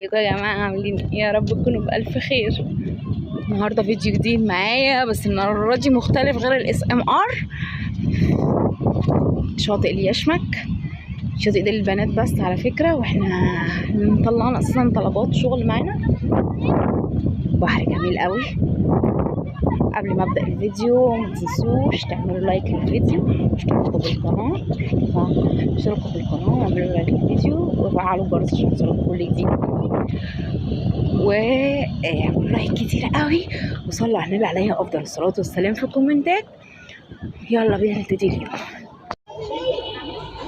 ازيكم يا جماعة عاملين ايه؟ يا رب تكونوا بألف خير. النهاردة فيديو جديد معايا، بس المرة دي مختلف غير الاس ام ار. شاطئ اليشمك، الشاطئ ده للبنات بس على فكرة، واحنا مطلعنا اساسا طلبات شغل معانا. بحر جميل قوي. قبل ما ابدأ الفيديو ما تنسوش تعملوا لايك للفيديو واشتركوا بالقناة واعملوا لايك للفيديو وفعلوا الجرس عشان يوصلكوا كل جديد، واعملوا لايك كتير قوي وصلوا على النبي عليه افضل الصلاه والسلام في الكومنتات. يلا بينا نبتدي الفيديو.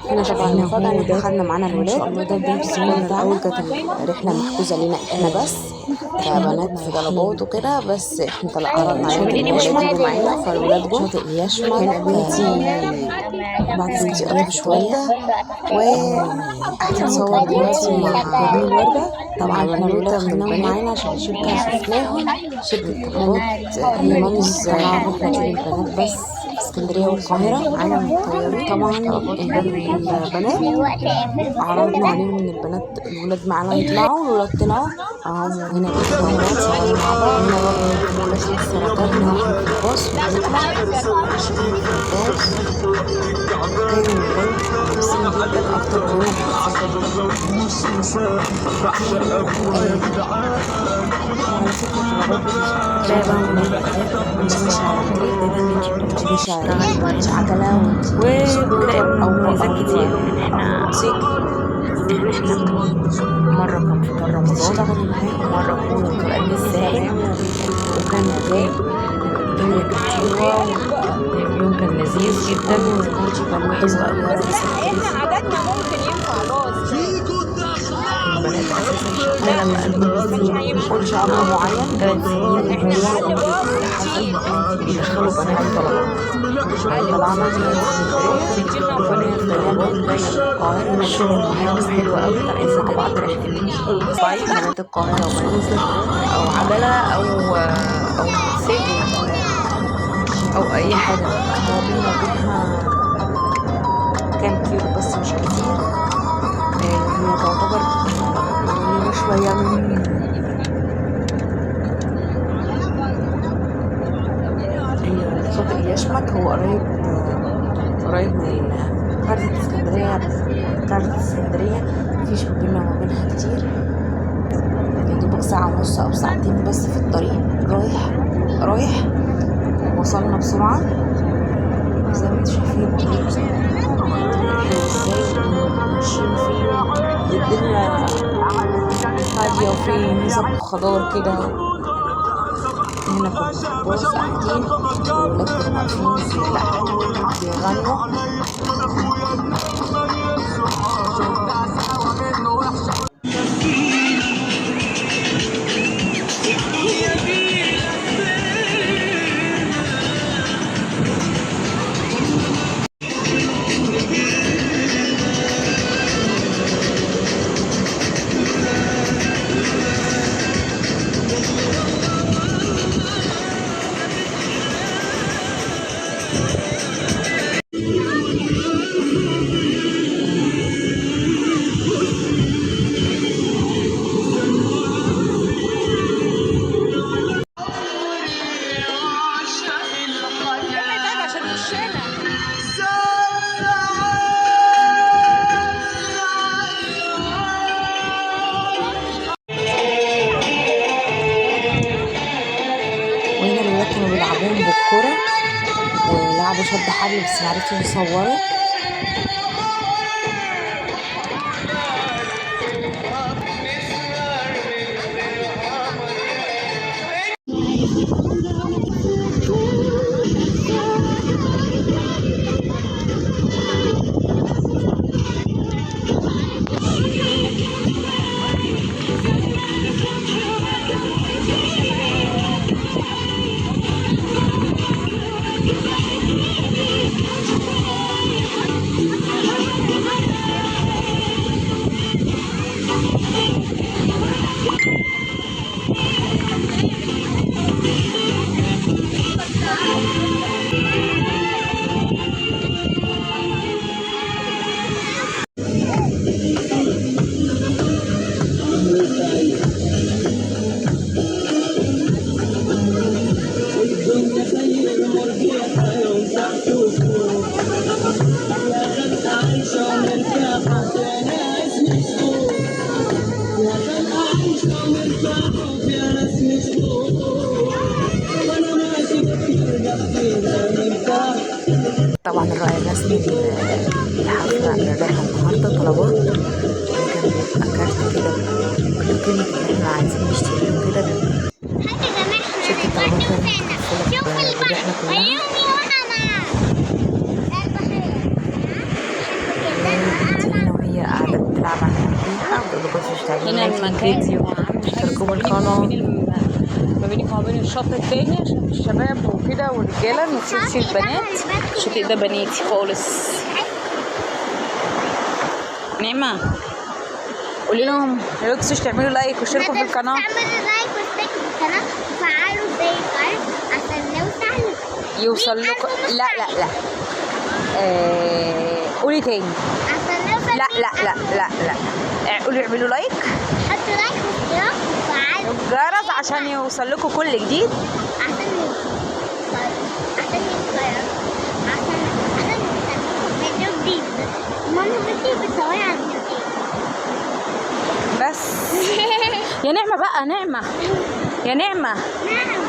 احنا طبعا المفروض ان احنا خدنا معانا الولاد. ده بداية اليوم بتاعنا. كانت الرحلة محجوزة لنا احنا بس كبنات في طلبات وكده، بس احنا عرضنا عليهم ان الولاد يجوا معانا، فالولاد جم. شاطئ اليشمك هنا بنتي قريب شوية وهتتصور دلوقتي مع كريم الوردة. طبعا احنا الولاد خدناهم معانا عشان شركة شفناهم، شركة طلبات هي مامز الرحلة دي للبنات بس في اسكندرية والقاهرة. عالم الطيارين طبعا البنات عرضنا عليهم ان الولاد معانا يطلعوا، والولاد طلعوا اهم. هنا الولاد صوروا مع بعض. هنا برضه الولاد لسه راجعين واحنا في الباص وبنطلع في الباص. كان الولاد مبسوطين جدا اكتر مننا وعلى فكرة مش عجلة وبنلاقي مميزات كتير. احنا مرة كان فطار رمضان، مرة كنا طالعين الساحل وكان جاي الدنيا كانت حلوة واليوم كان لذيذ جدا وحلو قوي. عددنا ممكن ينفع باص. البنات اساسا شغالة مش عمر معين 3 سنين بيدخلوا بنات طلبات. طلعنا بنات القاهرة الشغل معاهم حلو قوي. طالعين مع بعض رحلة بايك بنات القاهرة وبنات أو عجلة أو موتوسيكل أو أي حاجة. هو بينا وبينها كام كيلو بس مش كتير. هي تعتبر قريبة شوية من شاطئ اليشمك. هو قريب من قرية اسكندرية. قرية اسكندرية مفيش ما بيننا وما بينها كتير، يا دوبك ساعة ونص أو ساعتين بس في الطريق رايح. وصلنا بسرعة زي ما انتوا شايفين الطريق ازاي ماشيين فيه. الدنيا هادية وفي نسب خضار كده. هنا كنا في الباص قاعدين والولاد كانوا واقفين بيغنوا. وهنا الولاد كانوا بيلعبوهم بالكرة ولعبوا شد حبل بس معرفتش يصوروا. طبعا الرأي الرسمي للحفلة من الرحلة النهاردة طلبات، وكان بيبقى كارت كده بكلمة إن احنا عايزين نشتريه وكده. شركة طلبات كانت متكفلة بالرحلة كلها. بنتي هنا وهي قاعدة بتلعب على المريحة وبتقول لكم مش تعملوا لايك للفيديو واشتركوا بالقناة. ما بينك وما بين الشط التاني عشان الشباب وكده والرجاله ما تشوفش البنات. الشاطئ ده بناتي خالص. نعمة قولي لهم ما تنسوش تعملوا لايك واشتركوا في القناه. تعملوا لايك واشتركوا في القناه وفعلوا زي الجرس عشان يوصل لكم. لا لا لا قولي تاني. عشان نوصل لا لا لا لا لا قولي اعملوا لايك، حطوا لايك واشتراك وفعلوا الجرس عشان يوصل لكم كل جديد. عشان يوصل فيديو جديد. ماما بتيجي بتصوري على الفيديو بس يا نعمة بقى، نعمة يا نعمة نعم